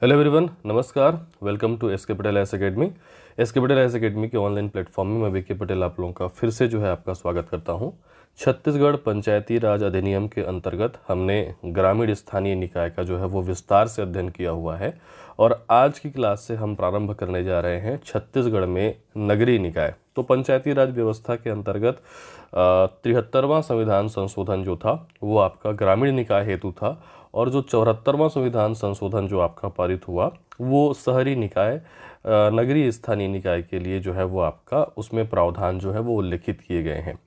Hello everyone, नमस्कार। Welcome to S के Patel IAS academy. S के पटेल आईएएस एकेडमी के ऑनलाइन प्लेटफॉर्म में मैं वीके पटेल आप लोगों का फिर से आपका स्वागत करता हूं। छत्तीसगढ़ पंचायती राज अधिनियम के अंतर्गत हमने ग्रामीण स्थानीय निकाय का वो विस्तार से अध्ययन किया हुआ है और आज की क्लास से हम प्रारंभ करने जा रहे हैं छत्तीसगढ़ में नगरीय निकाय। तो पंचायती राज व्यवस्था के अंतर्गत 73वां संविधान संशोधन जो था वो आपका ग्रामीण निकाय हेतु था और जो 74वां संविधान संशोधन जो आपका पारित हुआ वो शहरी निकाय नगरीय स्थानीय निकाय के लिए वो आपका उसमें प्रावधान वो उल्लिखित किए गए हैं।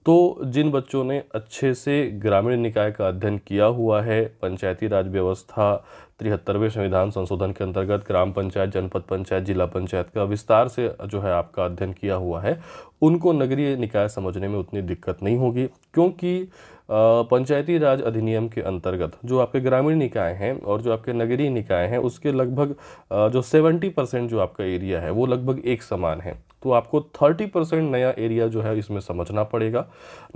तो जिन बच्चों ने अच्छे से ग्रामीण निकाय का अध्ययन किया हुआ है, पंचायती राज व्यवस्था 73वें संविधान संशोधन के अंतर्गत ग्राम पंचायत, जनपद पंचायत, जिला पंचायत का विस्तार से आपका अध्ययन किया हुआ है, उनको नगरीय निकाय समझने में उतनी दिक्कत नहीं होगी, क्योंकि पंचायती राज अधिनियम के अंतर्गत जो आपके ग्रामीण निकाय हैं और जो आपके नगरीय निकाय हैं उसके लगभग जो 70% जो आपका एरिया है वो लगभग एक समान है। तो आपको 30% नया एरिया इसमें समझना पड़ेगा।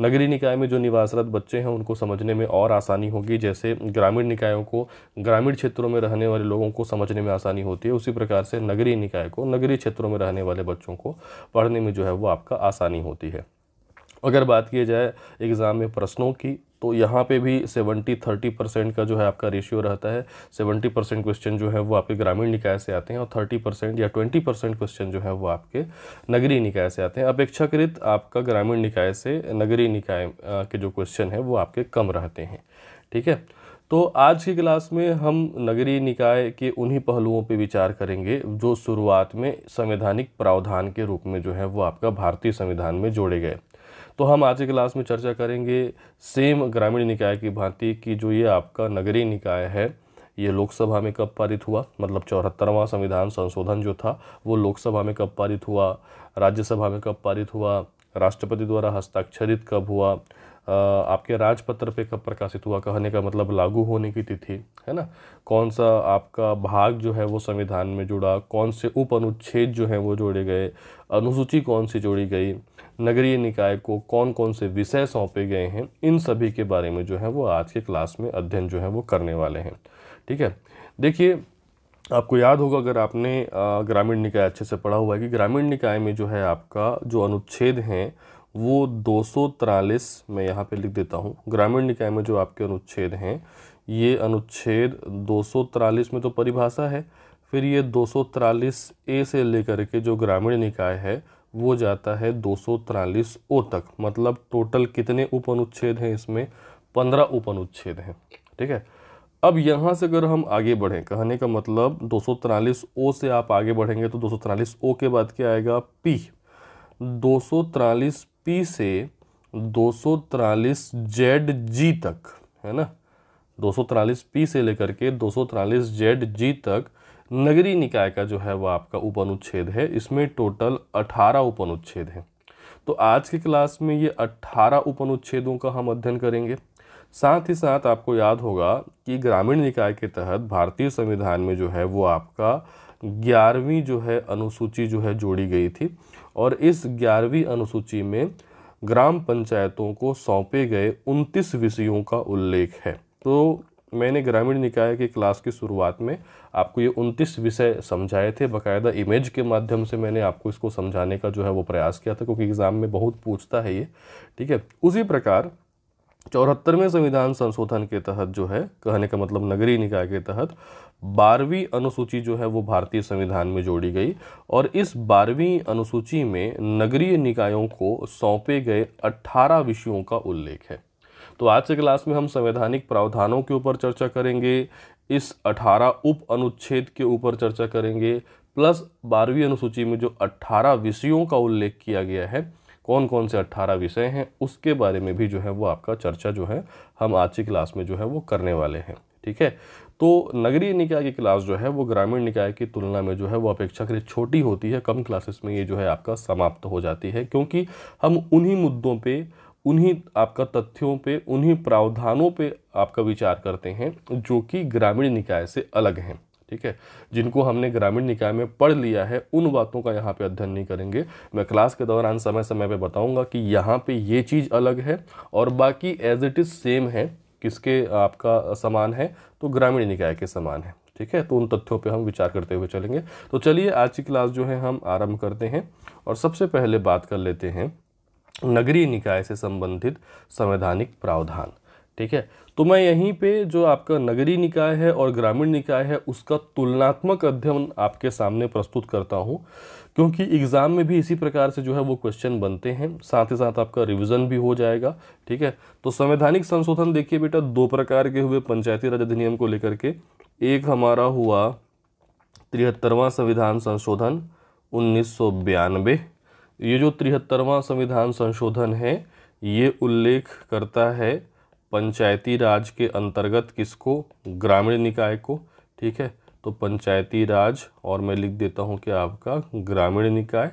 नगरीय निकाय में जो निवासरत बच्चे हैं उनको समझने में और आसानी होगी, जैसे ग्रामीण निकायों को ग्रामीण क्षेत्रों में रहने वाले लोगों को समझने में आसानी होती है, उसी प्रकार से नगरीय निकाय को नगरीय क्षेत्रों में रहने वाले बच्चों को पढ़ने में वो आपका आसानी होती है। अगर बात की जाए एग्ज़ाम में प्रश्नों की, तो यहाँ पे भी 70-30% का आपका रेशियो रहता है। 70% क्वेश्चन वो आपके ग्रामीण निकाय से आते हैं और 30% या 20% क्वेश्चन वो आपके नगरीय निकाय से आते हैं। अपेक्षाकृत आपका ग्रामीण निकाय से नगरीय निकाय के जो क्वेश्चन है वो आपके कम रहते हैं। ठीक है, तो आज की क्लास में हम नगरीय निकाय के उन्हीं पहलुओं पर विचार करेंगे जो शुरुआत में संवैधानिक प्रावधान के रूप में वो आपका भारतीय संविधान में जोड़े गए। तो हम आज की क्लास में चर्चा करेंगे सेम ग्रामीण निकाय की भांति कि जो ये आपका नगरीय निकाय है ये लोकसभा में कब पारित हुआ, मतलब 74वां संविधान संशोधन जो था वो लोकसभा में कब पारित हुआ, राज्यसभा में कब पारित हुआ, राष्ट्रपति द्वारा हस्ताक्षरित कब हुआ, आपके राजपत्र पे कब प्रकाशित हुआ, कहने का मतलब लागू होने की तिथि है ना, कौन सा आपका भाग वो संविधान में जुड़ा, कौन से उप अनुच्छेद वो जोड़े गए, अनुसूची कौन सी जोड़ी गई, नगरीय निकाय को कौन कौन से विषय सौंपे गए हैं, इन सभी के बारे में वो आज के क्लास में अध्ययन वो करने वाले हैं। ठीक है, देखिए आपको याद होगा अगर आपने ग्रामीण निकाय अच्छे से पढ़ा हुआ है कि ग्रामीण निकाय में आपका जो अनुच्छेद हैं वो 243, मैं यहाँ पे लिख देता हूँ। ग्रामीण निकाय में जो आपके अनुच्छेद हैं ये अनुच्छेद 243 में तो परिभाषा है, फिर ये 243 ए से लेकर के जो ग्रामीण निकाय है वो जाता है 243 ओ तक। मतलब टोटल कितने उप अनुच्छेद हैं इसमें? 15 उप अनुच्छेद हैं। ठीक है, अब यहाँ से अगर हम आगे बढ़ें, कहने का मतलब 243 ओ से आप आगे बढ़ेंगे तो 243 ओ के बाद क्या आएगा? पी। 243 पी से 243 जेड जी तक, है ना, 243 पी से लेकर के 243 जेड जी तक नगरीय निकाय का वो आपका उप अनुच्छेद है। इसमें टोटल 18 उप अनुच्छेद हैं। तो आज की क्लास में ये 18 उप अनुच्छेदों का हम अध्ययन करेंगे। साथ ही साथ आपको याद होगा कि ग्रामीण निकाय के तहत भारतीय संविधान में वो आपका 11वीं अनुसूची जोड़ी गई थी और इस 11वीं अनुसूची में ग्राम पंचायतों को सौंपे गए 29 विषयों का उल्लेख है। तो मैंने ग्रामीण निकाय की क्लास की शुरुआत में आपको ये 29 विषय समझाए थे, बाकायदा इमेज के माध्यम से मैंने आपको इसको समझाने का वो प्रयास किया था, क्योंकि एग्ज़ाम में बहुत पूछता है ये। ठीक है, उसी प्रकार 74वें संविधान संशोधन के तहत कहने का मतलब नगरीय निकाय के तहत 12वीं अनुसूची वो भारतीय संविधान में जोड़ी गई और इस 12वीं अनुसूची में नगरीय निकायों को सौंपे गए 18 विषयों का उल्लेख है। तो आज के क्लास में हम संवैधानिक प्रावधानों के ऊपर चर्चा करेंगे, इस 18 उप अनुच्छेद के ऊपर चर्चा करेंगे, प्लस 12वीं अनुसूची में जो 18 विषयों का उल्लेख किया गया है, कौन कौन से 18 विषय हैं उसके बारे में भी वो आपका चर्चा हम आज की क्लास में वो करने वाले हैं। ठीक है, तो नगरीय निकाय की क्लास वो ग्रामीण निकाय की तुलना में वो अपेक्षाकृत छोटी होती है। कम क्लासेस में ये आपका समाप्त हो जाती है, क्योंकि हम उन्हीं मुद्दों पे, उन्हीं आपका तथ्यों पे, उन्हीं प्रावधानों पे आपका विचार करते हैं जो कि ग्रामीण निकाय से अलग हैं। ठीक है, जिनको हमने ग्रामीण निकाय में पढ़ लिया है उन बातों का यहाँ पे अध्ययन नहीं करेंगे। मैं क्लास के दौरान समय समय पे बताऊंगा कि यहाँ पे ये चीज़ अलग है और बाकी एज इट इज़ सेम है। किसके आपका समान है? तो ग्रामीण निकाय के समान है। ठीक है, तो उन तथ्यों पे हम विचार करते हुए चलेंगे। तो चलिए आज की क्लास जो है हम आरंभ करते हैं और सबसे पहले बात कर लेते हैं नगरीय निकाय से संबंधित संवैधानिक प्रावधान। ठीक है, तो मैं यहीं पे जो आपका नगरीय निकाय है और ग्रामीण निकाय है उसका तुलनात्मक अध्ययन आपके सामने प्रस्तुत करता हूं, क्योंकि एग्जाम में भी इसी प्रकार से जो है वो क्वेश्चन बनते हैं, साथ ही साथ आपका रिवीजन भी हो जाएगा। ठीक है, तो संवैधानिक संशोधन देखिए बेटा, दो प्रकार के हुए पंचायती राज अधिनियम को लेकर के। एक हमारा हुआ 73वां संविधान संशोधन 1992। ये जो 73वां संविधान संशोधन है ये उल्लेख करता है पंचायती राज के अंतर्गत किसको, ग्रामीण निकाय को। ठीक है, तो पंचायती राज और मैं लिख देता हूँ कि आपका ग्रामीण निकाय।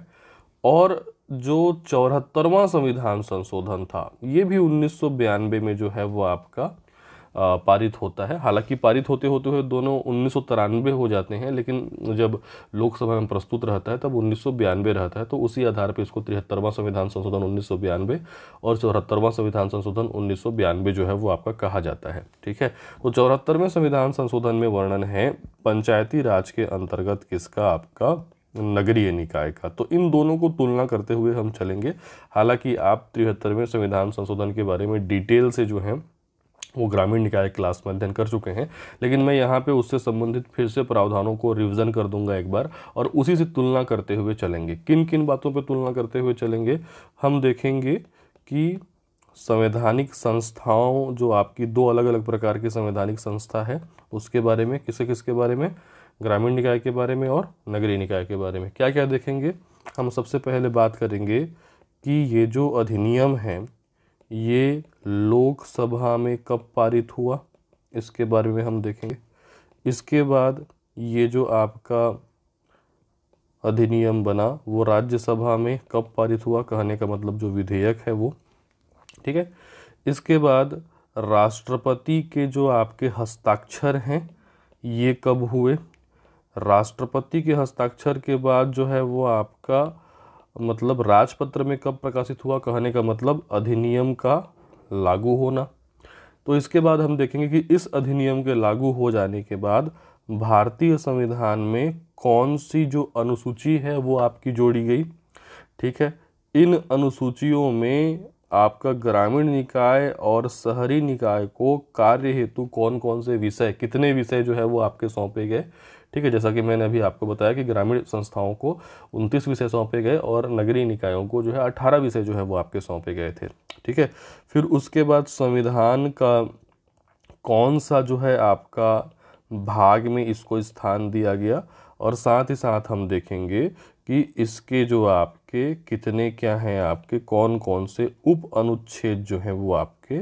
और जो 74वां संविधान संशोधन था ये भी 1992 में जो है वो आपका पारित होता है। हालांकि पारित होते होते हुए दोनों 1993 हो जाते हैं, लेकिन जब लोकसभा में प्रस्तुत रहता है तब 1992 रहता है। तो उसी आधार पर इसको 73वां संविधान संशोधन 1992 और 74वां संविधान संशोधन 1992 जो है वो आपका कहा जाता है। ठीक है, तो 74वें संविधान संशोधन में वर्णन है पंचायती राज के अंतर्गत किसका, आपका नगरीय निकाय का। तो इन दोनों को तुलना करते हुए हम चलेंगे। हालांकि आप 73वें संविधान संशोधन के बारे में डिटेल से जो है वो ग्रामीण निकाय क्लास में अध्ययन कर चुके हैं, लेकिन मैं यहाँ पे उससे संबंधित फिर से प्रावधानों को रिवीजन कर दूंगा एक बार और उसी से तुलना करते हुए चलेंगे। किन किन बातों पे तुलना करते हुए चलेंगे, हम देखेंगे कि संवैधानिक संस्थाओं, जो आपकी दो अलग अलग प्रकार की संवैधानिक संस्था है उसके बारे में, किसे किसके बारे में, ग्रामीण निकाय के बारे में और नगरीय निकाय के बारे में क्या क्या देखेंगे। हम सबसे पहले बात करेंगे कि ये जो अधिनियम है ये लोकसभा में कब पारित हुआ, इसके बारे में हम देखेंगे। इसके बाद ये जो आपका अधिनियम बना वो राज्यसभा में कब पारित हुआ, कहने का मतलब जो विधेयक है वो। ठीक है, इसके बाद राष्ट्रपति के जो आपके हस्ताक्षर हैं ये कब हुए, राष्ट्रपति के हस्ताक्षर के बाद जो है वो आपका मतलब राजपत्र में कब प्रकाशित हुआ, कहने का मतलब अधिनियम का लागू होना। तो इसके बाद हम देखेंगे कि इस अधिनियम के लागू हो जाने के बाद भारतीय संविधान में कौन सी जो अनुसूची है वो आपकी जोड़ी गई। ठीक है, इन अनुसूचियों में आपका ग्रामीण निकाय और शहरी निकाय को कार्य हेतु कौन कौन से विषय, कितने विषय जो है वो आपके सौंपे गए। ठीक है, जैसा कि मैंने अभी आपको बताया कि ग्रामीण संस्थाओं को 29 विषय सौंपे गए और नगरीय निकायों को जो है 18 विषय जो है वो आपके सौंपे गए थे। ठीक है, फिर उसके बाद संविधान का कौन सा जो है आपका भाग में इसको स्थान दिया गया, और साथ ही साथ हम देखेंगे कि इसके जो आपके कितने क्या हैं, आपके कौन कौन से उप अनुच्छेद जो हैं वो आपके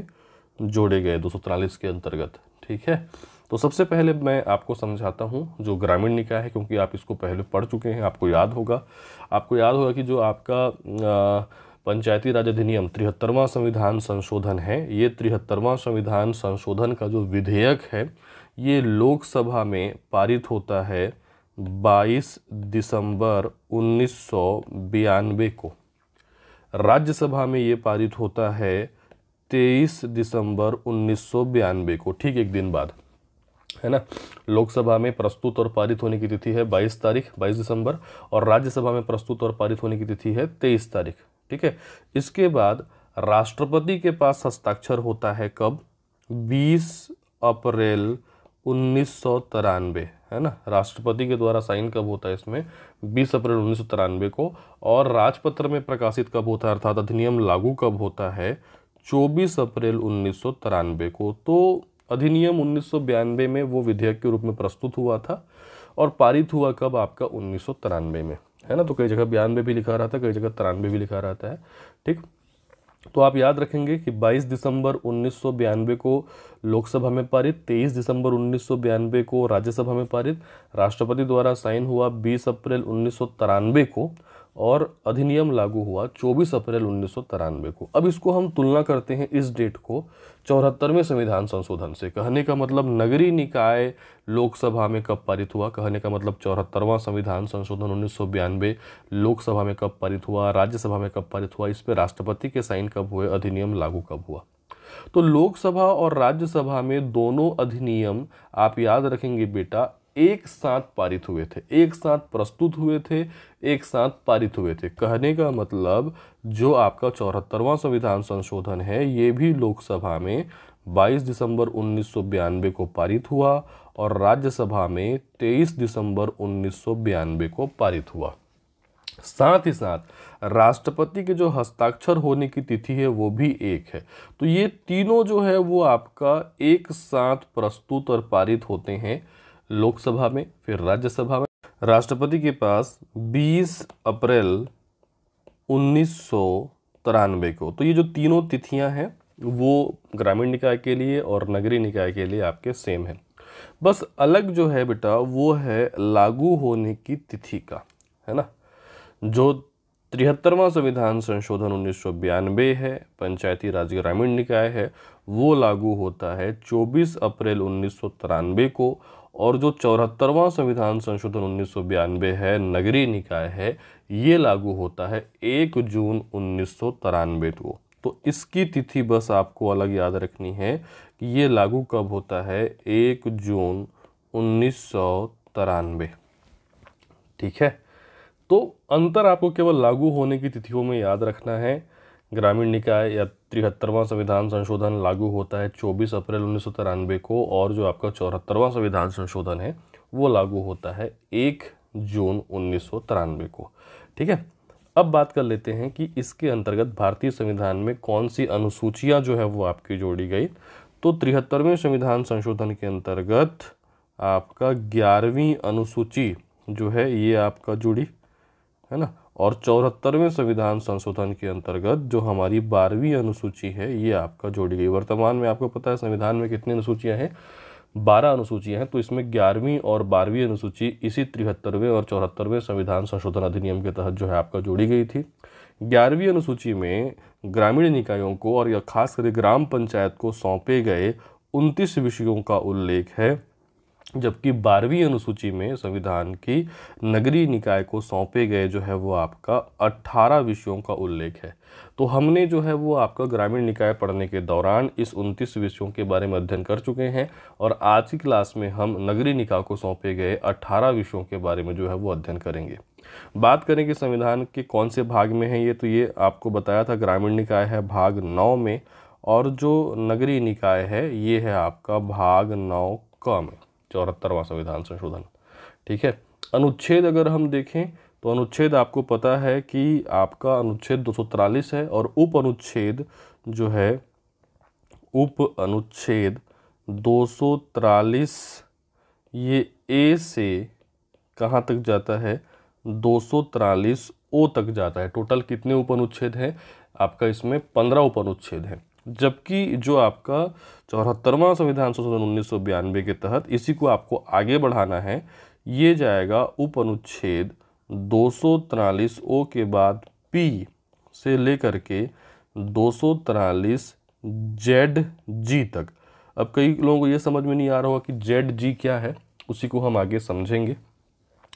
जोड़े गए 243 के अंतर्गत। ठीक है, तो सबसे पहले मैं आपको समझाता हूँ जो ग्रामीण निकाय है, क्योंकि आप इसको पहले पढ़ चुके हैं, आपको याद होगा कि जो आपका पंचायती राज अधिनियम 73वां संविधान संशोधन है, ये 73वां संविधान संशोधन का जो विधेयक है ये लोकसभा में पारित होता है 22 दिसंबर 1992 को। राज्यसभा में ये पारित होता है 23 दिसंबर 1992 को, ठीक एक दिन बाद, है ना। लोकसभा में प्रस्तुत और पारित होने की तिथि है 22 दिसंबर और राज्यसभा में प्रस्तुत और पारित होने की तिथि है 23 तारीख। ठीक है, इसके बाद राष्ट्रपति के पास हस्ताक्षर होता है कब, 20 अप्रैल 1993, है ना। राष्ट्रपति के द्वारा साइन कब होता है इसमें, 20 अप्रैल 1993 को। और राजपत्र में प्रकाशित कब होता है, अर्थात अधिनियम लागू कब होता है, 24 अप्रैल 1993 को। तो अधिनियम 1992 में वो विधेयक के रूप में प्रस्तुत हुआ था और पारित हुआ कब, आपका 1993 में, है ना। तो कई जगह 92 भी लिखा रहता है, कई जगह 93 भी लिखा रहता है। ठीक, तो आप याद रखेंगे कि 22 दिसंबर 1992 को लोकसभा में पारित, 23 दिसंबर 1992 को राज्यसभा में पारित, राष्ट्रपति द्वारा साइन हुआ 20 अप्रैल 1993 को और अधिनियम लागू हुआ 24 अप्रैल 1993 को। अब इसको हम तुलना करते हैं इस डेट को 74वें संविधान संशोधन से। कहने का मतलब नगरीय निकाय लोकसभा में कब पारित हुआ, कहने का मतलब 74वां संविधान संशोधन 1992 लोकसभा में कब पारित हुआ, राज्यसभा में कब पारित हुआ, इस पे राष्ट्रपति के साइन कब हुए, अधिनियम लागू कब हुआ। तो लोकसभा और राज्यसभा में दोनों अधिनियम आप याद रखेंगे बेटा एक साथ पारित हुए थे, एक साथ प्रस्तुत हुए थे, एक साथ पारित हुए थे। कहने का मतलब जो आपका 74वां संविधान संशोधन है ये भी लोकसभा में 22 दिसंबर 1992 को पारित हुआ और राज्यसभा में 23 दिसंबर 1992 को पारित हुआ। साथ ही साथ राष्ट्रपति के जो हस्ताक्षर होने की तिथि है वो भी एक है। तो ये तीनों जो है वो आपका एक साथ प्रस्तुत और पारित होते हैं लोकसभा में, फिर राज्यसभा में। राष्ट्रपति के पास 20 अप्रैल 1993 को, तो ये जो तीनों तिथियां हैं वो ग्रामीण निकाय के लिए और नगरीय निकाय के लिए आपके सेम है। बस अलग जो है बेटा वो है लागू होने की तिथि का, है ना। जो 73वां संविधान संशोधन 1992 है, पंचायती राज ग्रामीण निकाय है, वो लागू होता है 24 अप्रैल 1993 को, और जो 74वां संविधान संशोधन 1992 है, नगरीय निकाय है, ये लागू होता है 1 जून 1993 को। तो इसकी तिथि बस आपको अलग याद रखनी है कि ये लागू कब होता है, 1 जून 1993। ठीक है, तो अंतर आपको केवल लागू होने की तिथियों में याद रखना है। ग्रामीण निकाय या 73वां संविधान संशोधन लागू होता है 24 अप्रैल 1993 को, और जो आपका 74वां संविधान संशोधन है वो लागू होता है 1 जून 1993 को। ठीक है, अब बात कर लेते हैं कि इसके अंतर्गत भारतीय संविधान में कौन सी अनुसूचियां जो है वो आपकी जोड़ी गई। तो 73वें संविधान संशोधन के अंतर्गत आपका 11वीं अनुसूची जो है ये आपका जुड़ी, है ना, और 74वें संविधान संशोधन के अंतर्गत जो हमारी 12वीं अनुसूची है ये आपका जोड़ी गई। वर्तमान में आपको पता है संविधान में कितनी अनुसूचियां हैं, 12 अनुसूचियां हैं। तो इसमें 11वीं और 12वीं अनुसूची इसी 73वें और 74वें संविधान संशोधन अधिनियम के तहत जो है आपका जोड़ी गई थी। 11वीं अनुसूची में ग्रामीण निकायों को और या खासकर ग्राम पंचायत को सौंपे गए 29 विषयों का उल्लेख है, जबकि 12वीं अनुसूची में संविधान की नगरीय निकाय को सौंपे गए जो है वो आपका 18 विषयों का उल्लेख है। तो हमने जो है वो आपका ग्रामीण निकाय पढ़ने के दौरान इस 29 विषयों के बारे में अध्ययन कर चुके हैं, और आज की क्लास में हम नगरीय निकाय को सौंपे गए 18 विषयों के बारे में जो है वो अध्ययन करेंगे। बात करें कि संविधान के कौन से भाग में है ये, तो ये आपको बताया था ग्रामीण निकाय है भाग 9 में, और जो नगरीय निकाय है ये है आपका भाग 9 क में, 74वां संविधान संशोधन। ठीक है, अनुच्छेद अगर हम देखें तो अनुच्छेद आपको पता है कि आपका अनुच्छेद 243 है, और उप अनुच्छेद जो है उप अनुच्छेद 243 ये ए से कहाँ तक जाता है, 243 ओ तक जाता है। टोटल कितने उप अनुच्छेद हैं आपका, इसमें 15 उप अनुच्छेद हैं। जबकि जो आपका 74वां संविधान संशोधन 1992 के तहत इसी को आपको आगे बढ़ाना है, ये जाएगा उप अनुच्छेद 243 ओ के बाद पी से लेकर के 243 जेड जी तक। अब कई लोगों को ये समझ में नहीं आ रहा होगा कि जेड जी क्या है, उसी को हम आगे समझेंगे।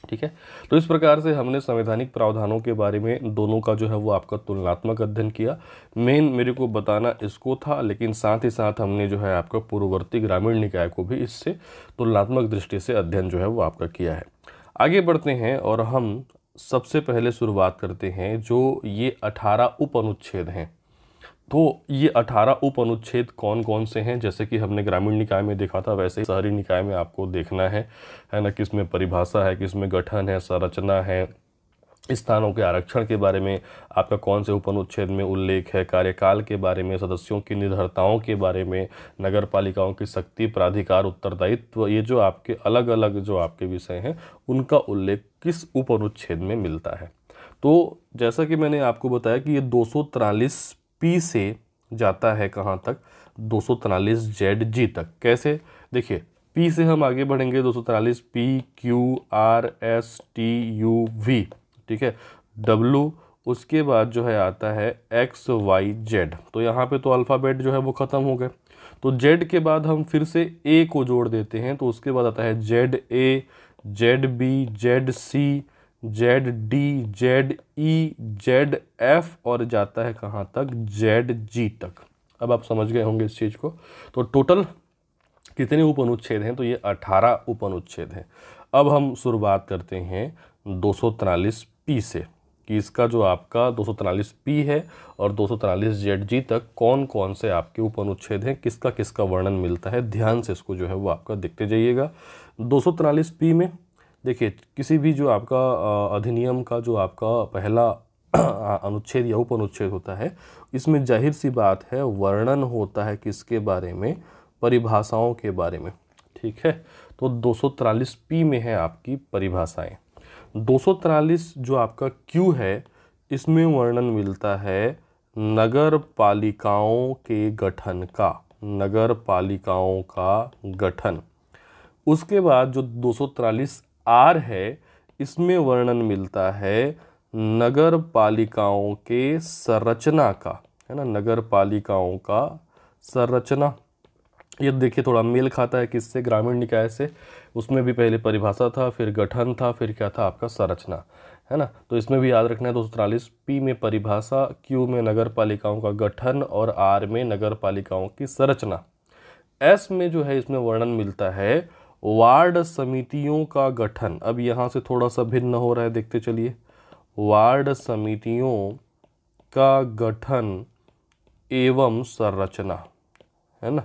ठीक है, तो इस प्रकार से हमने संवैधानिक प्रावधानों के बारे में दोनों का जो है वो आपका तुलनात्मक अध्ययन किया। मेन मेरे को बताना इसको था, लेकिन साथ ही साथ हमने जो है आपका पूर्ववर्ती ग्रामीण निकाय को भी इससे तुलनात्मक दृष्टि से अध्ययन जो है वो आपका किया है। आगे बढ़ते हैं और हम सबसे पहले शुरुआत करते हैं जो ये 18 उप अनुच्छेद हैं। तो ये 18 उप अनुच्छेद कौन कौन से हैं, जैसे कि हमने ग्रामीण निकाय में देखा था वैसे ही शहरी निकाय में आपको देखना है ना, किसमें परिभाषा है, किसमें गठन है, संरचना है, स्थानों के आरक्षण के बारे में आपका कौन से उप अनुच्छेद में उल्लेख है, कार्यकाल के बारे में, सदस्यों की निर्भरताओं के बारे में, नगर पालिकाओं की शक्ति, प्राधिकार, उत्तरदायित्व, ये जो आपके अलग अलग जो आपके विषय हैं उनका उल्लेख किस उप अनुच्छेद में मिलता है। तो जैसा कि मैंने आपको बताया कि ये 243 पी से जाता है कहाँ तक, 243 जेड जी तक। कैसे, देखिए पी से हम आगे बढ़ेंगे 243 P Q R S T U V, ठीक है, डब्लू, उसके बाद जो है आता है एक्स वाई जेड। तो यहाँ पे तो अल्फ़ाबेट जो है वो ख़त्म हो गए, तो जेड के बाद हम फिर से ए को जोड़ देते हैं, तो उसके बाद आता है Z A, Z B, Z C, Z D, Z E, Z F, और जाता है कहाँ तक, जेड जी तक। अब आप समझ गए होंगे इस चीज़ को। तो टोटल कितने उप अनुच्छेद हैं? तो ये 18 उप अनुच्छेद हैं। अब हम शुरुआत करते हैं 243 से, कि इसका जो आपका 243 है और 243 तक कौन कौन से आपके उप अनुच्छेद हैं, किसका किसका वर्णन मिलता है। ध्यान से इसको जो है वो आपका देखते जाइएगा। 243 में देखिए, किसी भी जो आपका अधिनियम का जो आपका पहला अनुच्छेद या उप अनुच्छेद होता है, इसमें जाहिर सी बात है वर्णन होता है किसके बारे में? परिभाषाओं के बारे में। ठीक है, तो 243 में है आपकी परिभाषाएं। 243 जो आपका क्यू है, इसमें वर्णन मिलता है नगर पालिकाओं के गठन का, नगर पालिकाओं का गठन। उसके बाद जो 243 आर है, इसमें वर्णन मिलता है नगर पालिकाओं के संरचना का, है ना, नगर पालिकाओं का संरचना। ये देखिए थोड़ा मेल खाता है किससे? ग्रामीण निकाय से। उसमें भी पहले परिभाषा था, फिर गठन था, फिर क्या था आपका? संरचना, है ना। तो इसमें भी याद रखना है 243 पी में परिभाषा, क्यू में नगर पालिकाओं का गठन और आर में नगर पालिकाओं की संरचना। एस में जो है इसमें वर्णन मिलता है वार्ड समितियों का गठन। अब यहाँ से थोड़ा सा भिन्न हो रहा है, देखते चलिए। वार्ड समितियों का गठन एवं संरचना, है ना,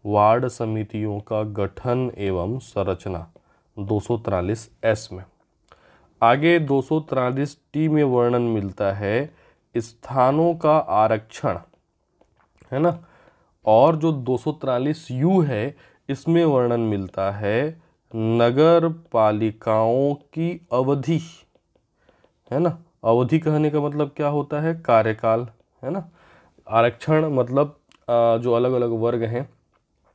वार्ड समितियों का गठन एवं संरचना 243 एस में। आगे 243 टी में वर्णन मिलता है स्थानों का आरक्षण, है ना। और जो 243 यू है, इसमें वर्णन मिलता है नगर पालिकाओं की अवधि, है ना। अवधि कहने का मतलब क्या होता है? कार्यकाल, है ना। आरक्षण मतलब जो अलग अलग वर्ग हैं,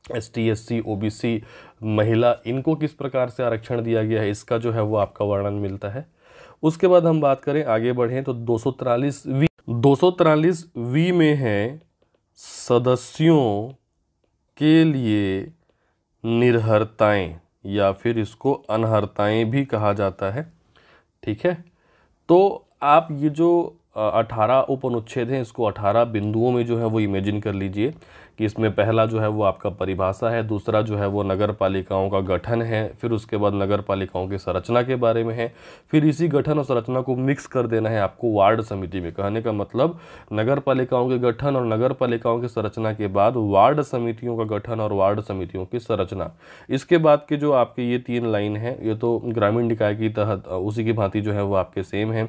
ST SC OBC महिला, इनको किस प्रकार से आरक्षण दिया गया है, इसका जो है वो आपका वर्णन मिलता है। उसके बाद हम बात करें, आगे बढ़ें तो 243 वी में है सदस्यों के लिए निर्हरताएं, या फिर इसको अनहरताएं भी कहा जाता है। ठीक है, तो आप ये जो 18 उप अनुच्छेद हैं, इसको 18 बिंदुओं में जो है वो इमेजिन कर लीजिए कि इसमें पहला जो है वो आपका परिभाषा है, दूसरा जो है वो नगर पालिकाओं का गठन है, फिर उसके बाद नगर पालिकाओं की संरचना के बारे में है, फिर इसी गठन और संरचना को मिक्स कर देना है आपको वार्ड समिति में। कहने का मतलब नगर पालिकाओं के गठन और नगर पालिकाओं की संरचना के बाद वार्ड समितियों का गठन और वार्ड समितियों की संरचना। इसके बाद के जो आपके ये 3 लाइन है, ये तो ग्रामीण निकाय की तहत उसी की भांति जो है वो आपके सेम है।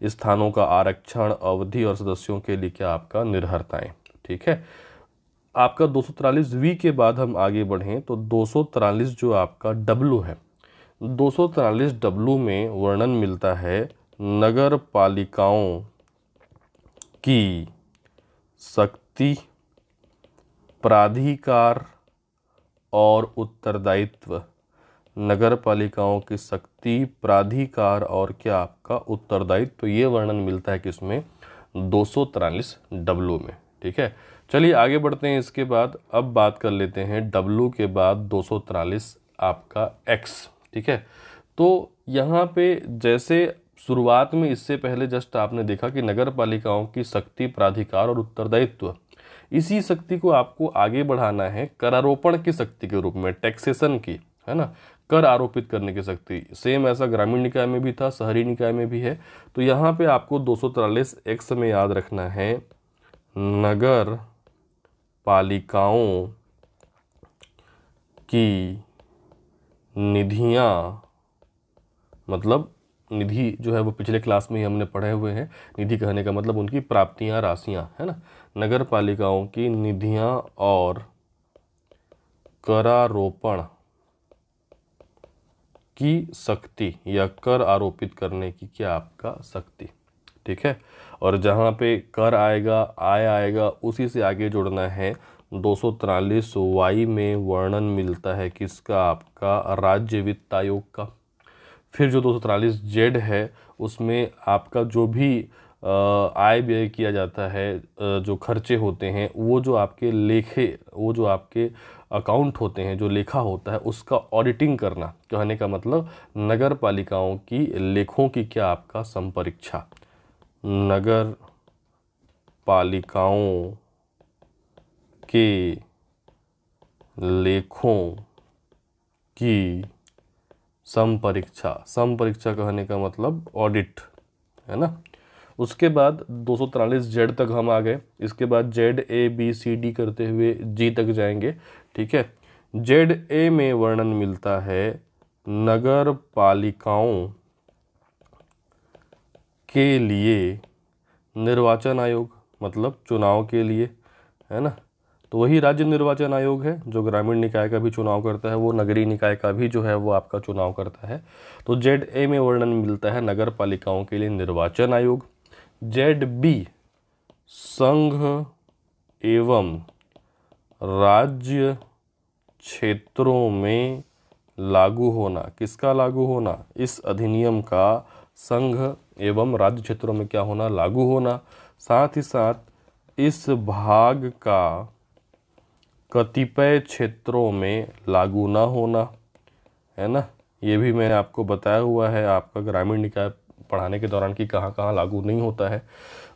स्थानों का आरक्षण, अवधि और सदस्यों के लिए क्या आपका? निर्हरताएं। ठीक है, आपका 243 के बाद हम आगे बढ़ें तो 243 जो आपका डब्लू है, 243 डब्लू में वर्णन मिलता है नगर पालिकाओं की शक्ति, प्राधिकार और उत्तरदायित्व। नगर पालिकाओं की शक्ति, प्राधिकार और क्या आपका? उत्तरदायित्व। तो ये वर्णन मिलता है किसमें? 243 डब्लू में। ठीक है, चलिए आगे बढ़ते हैं। इसके बाद अब बात कर लेते हैं डब्लू के बाद 243 आपका एक्स। ठीक है, तो यहाँ पे जैसे शुरुआत में इससे पहले जस्ट आपने देखा कि नगर पालिकाओं की शक्ति, प्राधिकार और उत्तरदायित्व, इसी शक्ति को आपको आगे बढ़ाना है करारोपण की शक्ति के रूप में, टैक्सेशन की, है ना, कर आरोपित करने की शक्ति। सेम ऐसा ग्रामीण निकाय में भी था, शहरी निकाय में भी है। तो यहाँ पे आपको 243 एक्स में याद रखना है नगर पालिकाओं की निधियाँ, मतलब निधि जो है वो पिछले क्लास में ही हमने पढ़े हुए हैं। निधि कहने का मतलब उनकी प्राप्तियां, राशियां, है ना। नगर पालिकाओं की निधियां और करारोपण की शक्ति या कर आरोपित करने की क्या आपका? शक्ति। ठीक है, और जहाँ पे कर आएगा, आय आएगा, उसी से आगे जोड़ना है 243 वाई में वर्णन मिलता है किसका? आपका राज्य वित्त आयोग का। फिर जो 243 जेड है, उसमें आपका जो भी आय व्यय किया जाता है, जो खर्चे होते हैं, वो जो आपके लेखे, वो जो आपके अकाउंट होते हैं, जो लेखा होता है, उसका ऑडिटिंग करना। कहने का मतलब नगर पालिकाओं की लेखों की क्या आपका? संपरीक्षा। नगर पालिकाओं के लेखों की समपरीक्षा, समपरीक्षा कहने का मतलब ऑडिट, है ना। उसके बाद 243 जेड तक हम आ गए। इसके बाद Z A B C D करते हुए जी तक जाएंगे, ठीक है। जेड ए में वर्णन मिलता है नगर पालिकाओं के लिए निर्वाचन आयोग, मतलब चुनाव के लिए, है ना। तो वही राज्य निर्वाचन आयोग है जो ग्रामीण निकाय का भी चुनाव करता है, वो नगरीय निकाय का भी जो है वो आपका चुनाव करता है। तो जेड ए में वर्णन मिलता है नगर पालिकाओं के लिए निर्वाचन आयोग। जेड बी संघ एवं राज्य क्षेत्रों में लागू होना, किसका लागू होना, इस अधिनियम का संघ एवं राज्य क्षेत्रों में क्या होना, लागू होना। साथ ही साथ इस भाग का कतिपय क्षेत्रों में लागू ना होना, है ना। ये भी मैंने आपको बताया हुआ है आपका ग्रामीण निकाय पढ़ाने के दौरान कि कहाँ कहाँ लागू नहीं होता है।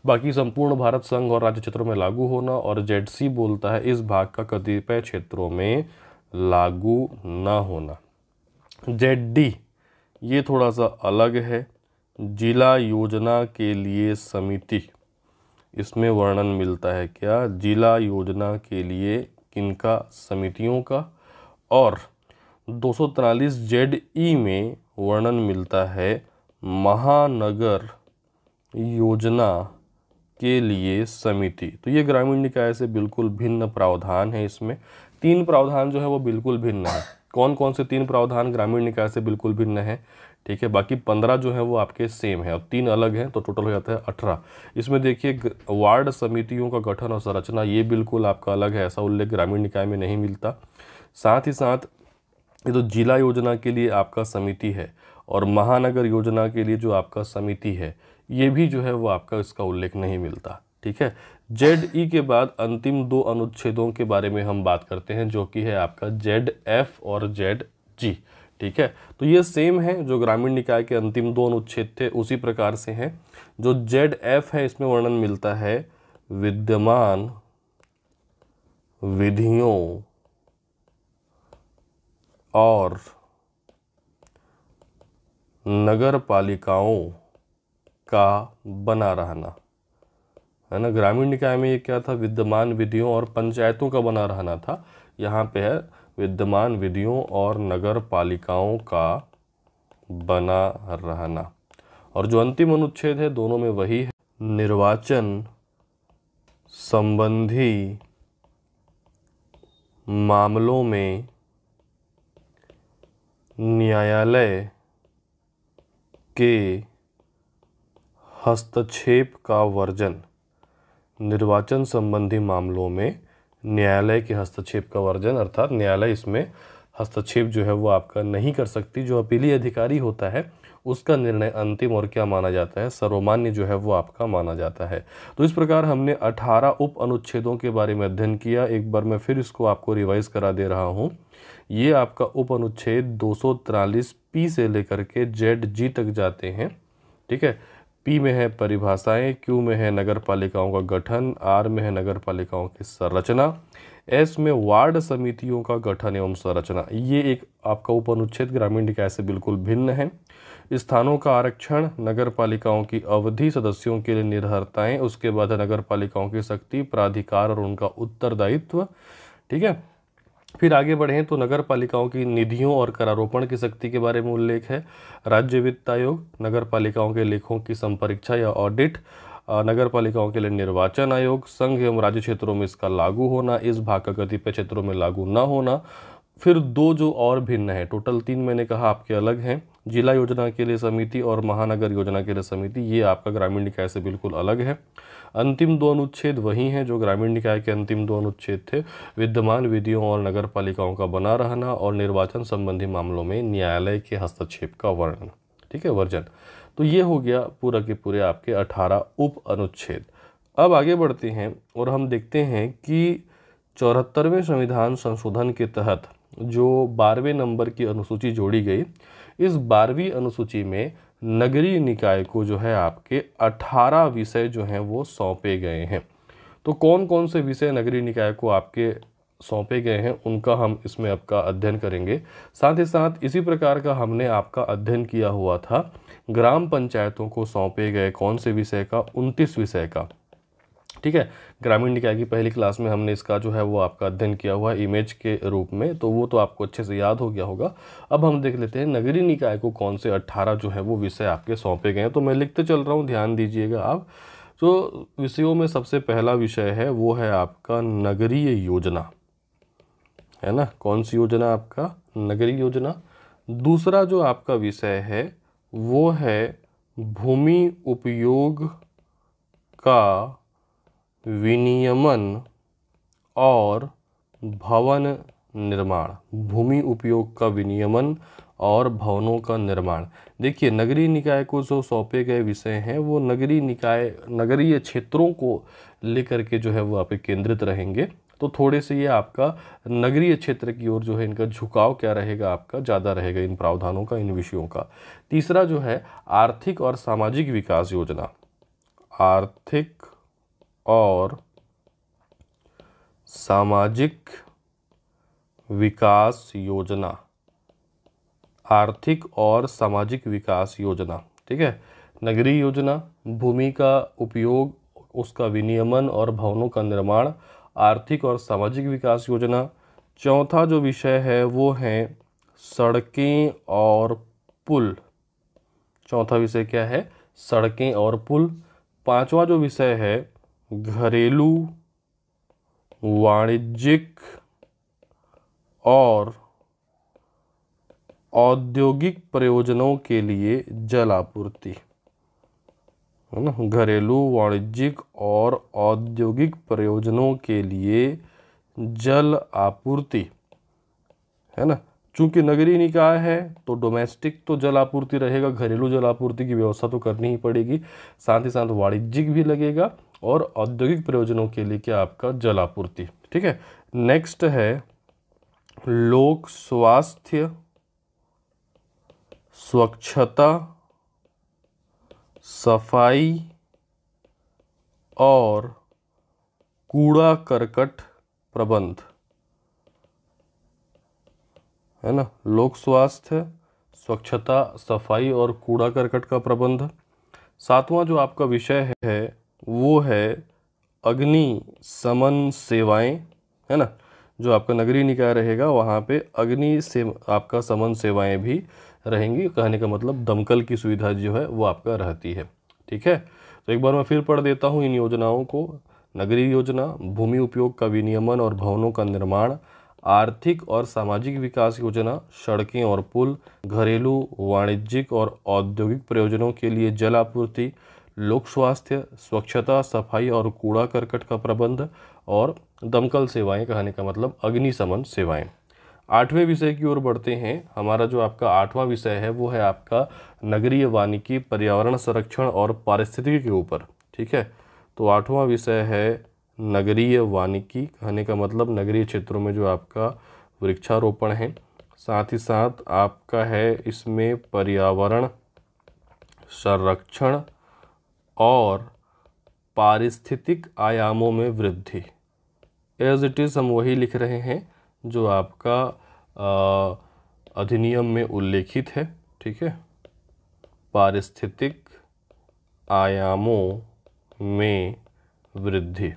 बाकी संपूर्ण भारत संघ और राज्य क्षेत्रों में लागू होना। और जेड सी बोलता है इस भाग का कतिपय क्षेत्रों में लागू ना होना। जेड डी ये थोड़ा सा अलग है, जिला योजना के लिए समिति, इसमें वर्णन मिलता है क्या, जिला योजना के लिए किनका, समितियों का। और 243 जेड ई में वर्णन मिलता है महानगर योजना के लिए समिति। तो ये ग्रामीण निकाय से बिल्कुल भिन्न प्रावधान है। इसमें 3 प्रावधान जो है वो बिल्कुल भिन्न है। कौन कौन से 3 प्रावधान ग्रामीण निकाय से बिल्कुल भिन्न है, ठीक है। बाकी 15 जो है वो आपके सेम है और 3 अलग हैं, तो टोटल हो जाता है 18। इसमें देखिए वार्ड समितियों का गठन और संरचना ये बिल्कुल आपका अलग है, ऐसा उल्लेख ग्रामीण निकाय में नहीं मिलता। साथ ही साथ ये तो जिला योजना के लिए आपका समिति है और महानगर योजना के लिए जो आपका समिति है ये भी जो है वो आपका इसका उल्लेख नहीं मिलता, ठीक है। जेड ई के बाद अंतिम 2 अनुच्छेदों के बारे में हम बात करते हैं जो कि है आपका जेड एफ और जेड जी, ठीक है। तो ये सेम है, जो ग्रामीण निकाय के अंतिम 2 अनुच्छेद थे उसी प्रकार से हैं। जो जेड एफ है इसमें वर्णन मिलता है विद्यमान विधियों और नगर पालिकाओं का बना रहना, है ना। ग्रामीण निकाय में ये क्या था, विद्यमान विधियों और पंचायतों का बना रहना था। यहाँ पे है विद्यमान विधियों और नगर पालिकाओं का बना रहना। और जो अंतिम अनुच्छेद है दोनों में वही है, निर्वाचन संबंधी मामलों में न्यायालय के हस्तक्षेप का वर्जन। निर्वाचन संबंधी मामलों में न्यायालय के हस्तक्षेप का वर्जन, अर्थात न्यायालय इसमें हस्तक्षेप जो है वो आपका नहीं कर सकती। जो अपीली अधिकारी होता है उसका निर्णय अंतिम और क्या माना जाता है, सर्वमान्य जो है वो आपका माना जाता है। तो इस प्रकार हमने 18 उप अनुच्छेदों के बारे में अध्ययन किया। एक बार मैं फिर इसको आपको रिवाइज करा दे रहा हूँ। ये आपका उप अनुच्छेद 243 पी से लेकर के जेड जी तक जाते हैं, ठीक है। पी में है परिभाषाएं, क्यू में है नगर पालिकाओं का गठन, आर में है नगर पालिकाओं की संरचना, एस में वार्ड समितियों का गठन एवं संरचना। ये एक आपका उप अनुच्छेद ग्रामीण निकाय से बिल्कुल भिन्न है। स्थानों का आरक्षण, नगर पालिकाओं की अवधि, सदस्यों के लिए निर्भरताएं, उसके बाद नगर पालिकाओं की शक्ति, प्राधिकार और उनका उत्तरदायित्व, ठीक है। फिर आगे बढ़ें तो नगर पालिकाओं की निधियों और करारोपण की शक्ति के बारे में उल्लेख है। राज्य वित्त आयोग, नगर पालिकाओं के लेखों की संपरीक्षा या ऑडिट, नगर पालिकाओं के लिए निर्वाचन आयोग, संघ एवं राज्य क्षेत्रों में इसका लागू होना, इस भाग का कतिपय क्षेत्रों में लागू न होना। फिर 2 जो और भिन्न है, टोटल 3 मैंने कहा आपके अलग हैं, जिला योजना के लिए समिति और महानगर योजना के लिए समिति, ये आपका ग्रामीण निकाय से बिल्कुल अलग है। अंतिम 2 अनुच्छेद वही हैं जो ग्रामीण निकाय के अंतिम 2 अनुच्छेद थे, विद्यमान विधियों और नगर पालिकाओं का बना रहना और निर्वाचन संबंधी मामलों में न्यायालय के हस्तक्षेप का वर्णन, ठीक है, वर्जन। तो ये हो गया पूरा के पूरे आपके 18 उप अनुच्छेद। अब आगे बढ़ते हैं और हम देखते हैं कि 74वें संविधान संशोधन के तहत जो 12वें नंबर की अनुसूची जोड़ी गई, इस 12वीं अनुसूची में नगरीय निकाय को जो है आपके 18 विषय जो हैं वो सौंपे गए हैं। तो कौन कौन से विषय नगरीय निकाय को आपके सौंपे गए हैं उनका हम इसमें आपका अध्ययन करेंगे। साथ ही साथ इसी प्रकार का हमने आपका अध्ययन किया हुआ था ग्राम पंचायतों को सौंपे गए कौन से विषय का, 29 विषय का। ठीक है, ग्रामीण निकाय की पहली क्लास में हमने इसका जो है वो आपका अध्ययन किया हुआ है इमेज के रूप में, तो वो तो आपको अच्छे से याद हो गया होगा। अब हम देख लेते हैं नगरीय निकाय को कौन से 18 जो है वो विषय आपके सौंपे गए हैं। तो मैं लिखते चल रहा हूँ, ध्यान दीजिएगा आप। जो विषयों में सबसे पहला विषय है वो है आपका नगरीय योजना, है ना। कौन सी योजना? आपका नगरीय योजना। दूसरा जो आपका विषय है वो है भूमि उपयोग का विनियमन और भवन निर्माण। भूमि उपयोग का विनियमन और भवनों का निर्माण। देखिए, नगरीय निकाय को जो सौंपे गए विषय हैं वो नगरीय निकाय, नगरीय क्षेत्रों को लेकर के जो है वो आप पे केंद्रित रहेंगे। तो थोड़े से ये आपका नगरीय क्षेत्र की ओर जो है इनका झुकाव क्या रहेगा, आपका ज़्यादा रहेगा इन प्रावधानों का, इन विषयों का। तीसरा जो है आर्थिक और सामाजिक विकास योजना। आर्थिक और सामाजिक विकास योजना। आर्थिक और सामाजिक विकास योजना, ठीक है। नगरीय योजना, भूमि का उपयोग, उसका विनियमन और भवनों का निर्माण, आर्थिक और सामाजिक विकास योजना। चौथा जो विषय है वो है सड़कें और पुल। चौथा विषय क्या है? सड़कें और पुल। पांचवा जो विषय है घरेलू, वाणिज्यिक और औद्योगिक प्रयोजनों के लिए जल आपूर्ति, है ना। घरेलू, वाणिज्यिक और औद्योगिक प्रयोजनों के लिए जल आपूर्ति, है ना। चूंकि नगरीय निकाय है तो डोमेस्टिक तो जल आपूर्ति रहेगा, घरेलू जल आपूर्ति की व्यवस्था तो करनी ही पड़ेगी, साथ ही साथ वाणिज्यिक भी लगेगा और औद्योगिक प्रयोजनों के लिए क्या आपका जल आपूर्ति, ठीक है। नेक्स्ट है लोक स्वास्थ्य, स्वच्छता, सफाई और कूड़ा करकट प्रबंध, है ना। लोक स्वास्थ्य, स्वच्छता, सफाई और कूड़ा करकट का प्रबंध। सातवां जो आपका विषय है वो है अग्निशमन सेवाएं, है ना। जो आपका नगरीय निकाय रहेगा वहाँ पे अग्नि से आपका शमन सेवाएं भी रहेंगी। कहने का मतलब दमकल की सुविधा जो है वो आपका रहती है, ठीक है। तो एक बार मैं फिर पढ़ देता हूँ इन योजनाओं को। नगरीय योजना, भूमि उपयोग का विनियमन और भवनों का निर्माण, आर्थिक और सामाजिक विकास योजना, सड़कें और पुल, घरेलू, वाणिज्यिक और औद्योगिक प्रयोजनों के लिए जल आपूर्ति, लोक स्वास्थ्य, स्वच्छता, सफाई और कूड़ा करकट का प्रबंध और दमकल सेवाएं, कहने का मतलब अग्निशमन सेवाएं। आठवें विषय की ओर बढ़ते हैं। हमारा जो आपका आठवां विषय है वो है आपका नगरीय वानिकी, पर्यावरण संरक्षण और पारिस्थितिकी के ऊपर, ठीक है। तो आठवां विषय है नगरीय वानिकी, कहने का मतलब नगरीय क्षेत्रों में जो आपका वृक्षारोपण है, साथ ही साथ आपका है इसमें पर्यावरण संरक्षण और पारिस्थितिक आयामों में वृद्धि। एज इट इज़ हम वही लिख रहे हैं जो आपका अधिनियम में उल्लेखित है, ठीक है। पारिस्थितिक आयामों में वृद्धि।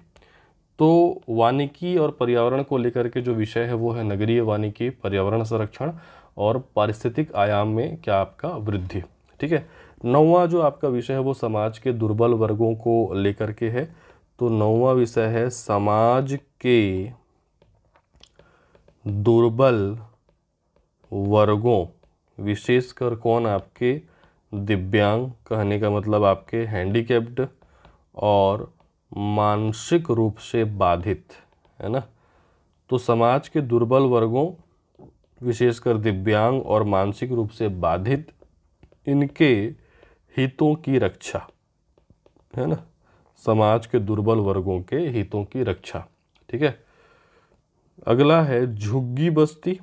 तो वानिकी और पर्यावरण को लेकर के जो विषय है वो है नगरीय वानिकी, पर्यावरण संरक्षण और पारिस्थितिक आयाम में क्या आपका वृद्धि, ठीक है। नौवां जो आपका विषय है वो समाज के दुर्बल वर्गों को लेकर के है। तो नौवां विषय है समाज के दुर्बल वर्गों, विशेषकर कौन? आपके दिव्यांग, कहने का मतलब आपके हैंडीकैप्ड और मानसिक रूप से बाधित, है ना। तो समाज के दुर्बल वर्गों, विशेषकर दिव्यांग और मानसिक रूप से बाधित, इनके हितों की रक्षा, है ना। समाज के दुर्बल वर्गों के हितों की रक्षा, ठीक है। अगला है झुग्गी बस्ती,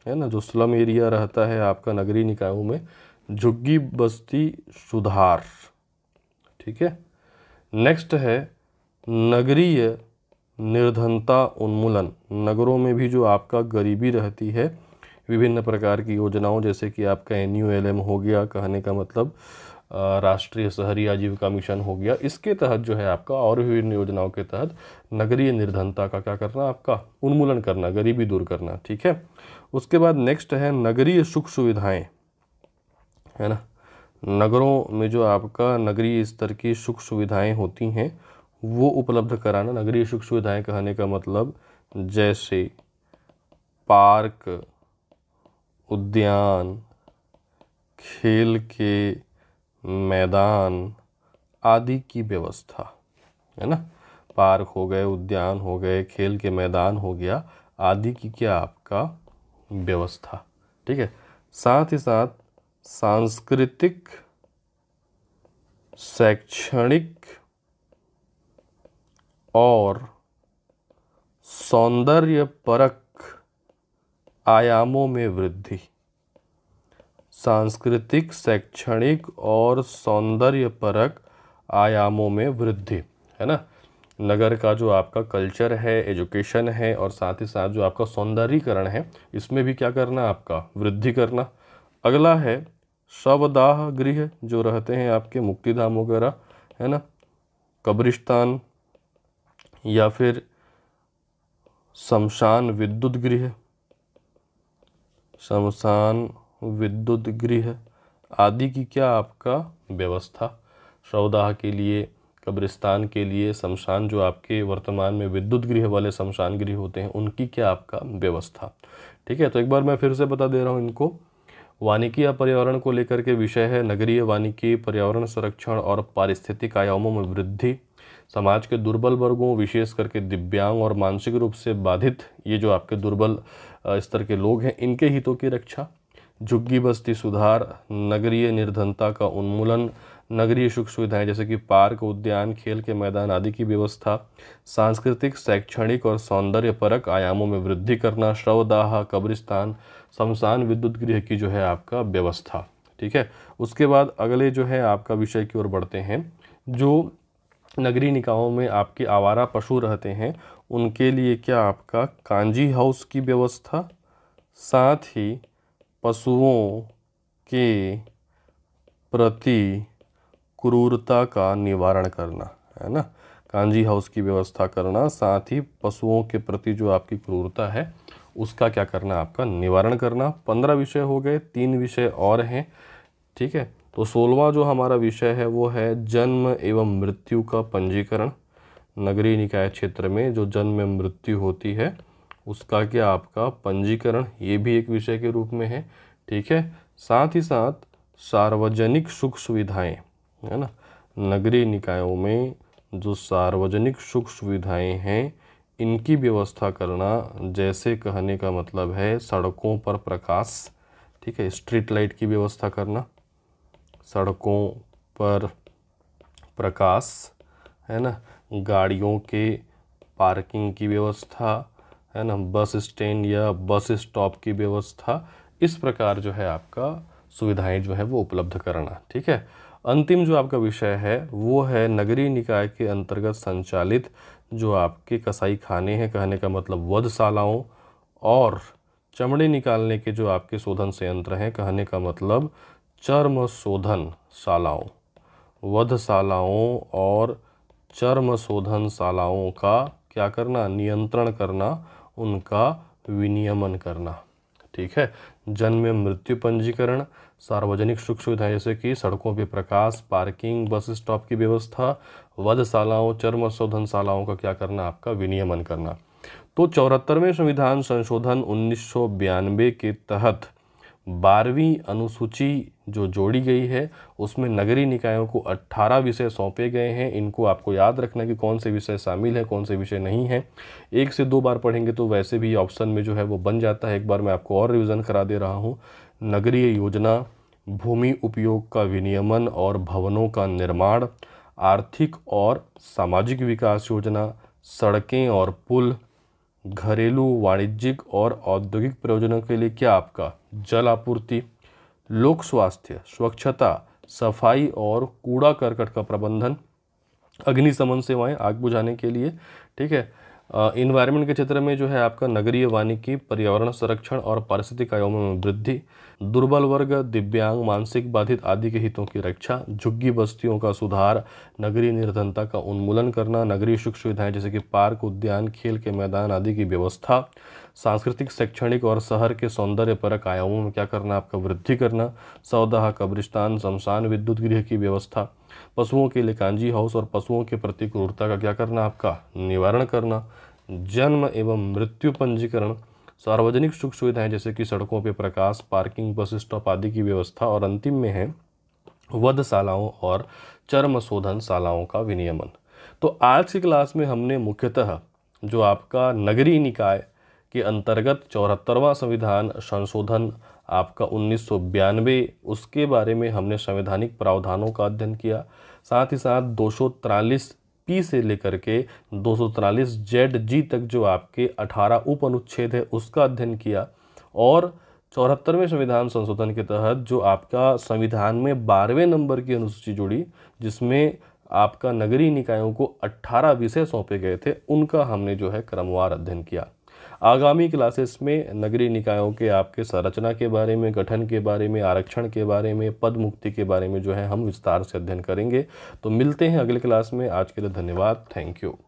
है ना। जो स्लम एरिया रहता है आपका नगरीय निकायों में, झुग्गी बस्ती सुधार, ठीक है। नेक्स्ट है नगरीय निर्धनता उन्मूलन, नगरों में भी जो आपका गरीबी रहती है, विभिन्न प्रकार की योजनाओं जैसे कि आपका NULM हो गया, कहने का मतलब राष्ट्रीय शहरी आजीविका मिशन हो गया, इसके तहत जो है आपका और विभिन्न योजनाओं के तहत नगरीय निर्धनता का क्या करना, आपका उन्मूलन करना, गरीबी दूर करना। ठीक है। उसके बाद नेक्स्ट है नगरीय सुख सुविधाएं, है ना। नगरों में जो आपका नगरीय स्तर की सुख सुविधाएं होती हैं वो उपलब्ध कराना। नगरीय सुख सुविधाएं कहने का मतलब जैसे पार्क, उद्यान, खेल के मैदान आदि की व्यवस्था, है ना। पार्क हो गए, उद्यान हो गए, खेल के मैदान हो गया, आदि की क्या आपका व्यवस्था। ठीक है। साथ ही साथ सांस्कृतिक, शैक्षणिक और सौंदर्य परक आयामों में वृद्धि। सांस्कृतिक, शैक्षणिक और सौंदर्य परक आयामों में वृद्धि, है ना। नगर का जो आपका कल्चर है, एजुकेशन है और साथ ही साथ जो आपका सौंदर्यीकरण है, इसमें भी क्या करना, आपका वृद्धि करना। अगला है शवदाह गृह, जो रहते हैं आपके मुक्तिधाम वगैरह, है ना, कब्रिस्तान या फिर शमशान विद्युत गृह, शमशान विद्युत गृह आदि की क्या आपका व्यवस्था। शवदाह के लिए, कब्रिस्तान के लिए, शमशान जो आपके वर्तमान में विद्युत गृह वाले शमशान गृह होते हैं, उनकी क्या आपका व्यवस्था। ठीक है। तो एक बार मैं फिर से बता दे रहा हूँ इनको। वानिकी या पर्यावरण को लेकर के विषय है नगरीय वानिकी, पर्यावरण संरक्षण और पारिस्थितिक आयामों में वृद्धि, समाज के दुर्बल वर्गों विशेष करके दिव्यांग और मानसिक रूप से बाधित, ये जो आपके दुर्बल स्तर के लोग हैं, इनके हितों की रक्षा, झुग्गी बस्ती सुधार, नगरीय निर्धनता का उन्मूलन, नगरीय सुख सुविधाएं जैसे कि पार्क, उद्यान, खेल के मैदान आदि की व्यवस्था, सांस्कृतिक, शैक्षणिक और सौंदर्य परक आयामों में वृद्धि करना, शवदाह, कब्रिस्तान, शमशान विद्युत गृह की जो है आपका व्यवस्था। ठीक है। उसके बाद अगले जो है आपका विषय की ओर बढ़ते हैं। जो नगरीय निकायों में आपके आवारा पशु रहते हैं, उनके लिए क्या आपका कांजी हाउस की व्यवस्था, साथ ही पशुओं के प्रति क्रूरता का निवारण करना, है ना। कांजी हाउस की व्यवस्था करना, साथ ही पशुओं के प्रति जो आपकी क्रूरता है उसका क्या करना, आपका निवारण करना। 15 विषय हो गए, 3 विषय और हैं। ठीक है। तो 16वां जो हमारा विषय है वो है जन्म एवं मृत्यु का पंजीकरण। नगरीय निकाय क्षेत्र में जो जन्म एवं मृत्यु होती है उसका क्या आपका पंजीकरण, ये भी एक विषय के रूप में है। ठीक है। साथ ही साथ सार्वजनिक सुख सुविधाएं, है ना। नगरीय निकायों में जो सार्वजनिक सुख सुविधाएं हैं इनकी व्यवस्था करना, जैसे कहने का मतलब है सड़कों पर प्रकाश। ठीक है। स्ट्रीट लाइट की व्यवस्था करना, सड़कों पर प्रकाश, है ना, गाड़ियों के पार्किंग की व्यवस्था, है ना, बस स्टैंड या बस स्टॉप की व्यवस्था, इस प्रकार जो है आपका सुविधाएं जो है वो उपलब्ध करना। ठीक है। अंतिम जो आपका विषय है वो है नगरीय निकाय के अंतर्गत संचालित जो आपके कसाई खाने हैं, कहने का मतलब वधशालाओं, और चमड़े निकालने के जो आपके शोधन संयंत्र हैं, कहने का मतलब चर्म शोधन शालाओं, वधशालाओं और चर्म शोधन शालाओं का क्या करना, नियंत्रण करना, उनका विनियमन करना। ठीक है। जन्म एवं मृत्यु पंजीकरण, सार्वजनिक सुख सुविधाएं जैसे कि सड़कों पर प्रकाश, पार्किंग, बस स्टॉप की व्यवस्था, वधशालाओं, चर्म शोधनशालाओं का क्या करना, आपका विनियमन करना। तो 74वें संविधान संशोधन 1992 के तहत 12वीं अनुसूची जो जोड़ी गई है उसमें नगरीय निकायों को 18 विषय सौंपे गए हैं। इनको आपको याद रखना कि कौन से विषय शामिल है, कौन से विषय नहीं है। 1 से 2 बार पढ़ेंगे तो वैसे भी ऑप्शन में जो है वो बन जाता है। एक बार मैं आपको और रिवीजन करा दे रहा हूँ। नगरीय योजना, भूमि उपयोग का विनियमन और भवनों का निर्माण, आर्थिक और सामाजिक विकास योजना, सड़कें और पुल, घरेलू, वाणिज्यिक और औद्योगिक प्रयोजनों के लिए क्या आपका जल आपूर्ति, लोक स्वास्थ्य, स्वच्छता, सफाई और कूड़ा करकट का प्रबंधन, अग्निशमन सेवाएं, आग बुझाने के लिए। ठीक है। इन्वायरमेंट के क्षेत्र में जो है आपका नगरीय वानिकी, पर्यावरण संरक्षण और पारिस्थितिक आयामों में वृद्धि, दुर्बल वर्ग, दिव्यांग, मानसिक बाधित आदि के हितों की रक्षा, झुग्गी बस्तियों का सुधार, नगरीय निर्धनता का उन्मूलन करना, नगरीय सुख सुविधाएं जैसे कि पार्क, उद्यान, खेल के मैदान आदि की व्यवस्था, सांस्कृतिक, शैक्षणिक और शहर के सौंदर्यपरक आयामों में क्या करना, आपका वृद्धि करना, सौदाह, कब्रिस्तान, शमशान, विद्युत गृह की व्यवस्था, पशुओं के लिए कांजी हाउस और पशुओं के प्रति क्रूरता का क्या करना, आपका निवारण करना, जन्म एवं मृत्यु पंजीकरण, सार्वजनिक सुख सुविधाएं जैसे कि सड़कों पे प्रकाश, पार्किंग, बस स्टॉप आदि की व्यवस्था, और अंतिम में है वधशालाओं और चर्म शोधन शालाओं का विनियमन। तो आज की क्लास में हमने मुख्यतः जो आपका नगरीय निकाय के अंतर्गत 74वां संविधान संशोधन आपका 1992 उसके बारे में हमने संवैधानिक प्रावधानों का अध्ययन किया। साथ ही साथ 243 पी से लेकर के 243 जेड जी तक जो आपके 18 उप अनुच्छेद है उसका अध्ययन किया, और 74वें संविधान संशोधन के तहत जो आपका संविधान में 12वें नंबर की अनुसूची जुड़ी, जिसमें आपका नगरीय निकायों को 18 विषय सौंपे गए थे, उनका हमने जो है क्रमवार अध्ययन किया। आगामी क्लासेस में नगरीय निकायों के आपके संरचना के बारे में, गठन के बारे में, आरक्षण के बारे में, पद मुक्ति के बारे में जो है हम विस्तार से अध्ययन करेंगे। तो मिलते हैं अगले क्लास में। आज के लिए धन्यवाद। Thank you.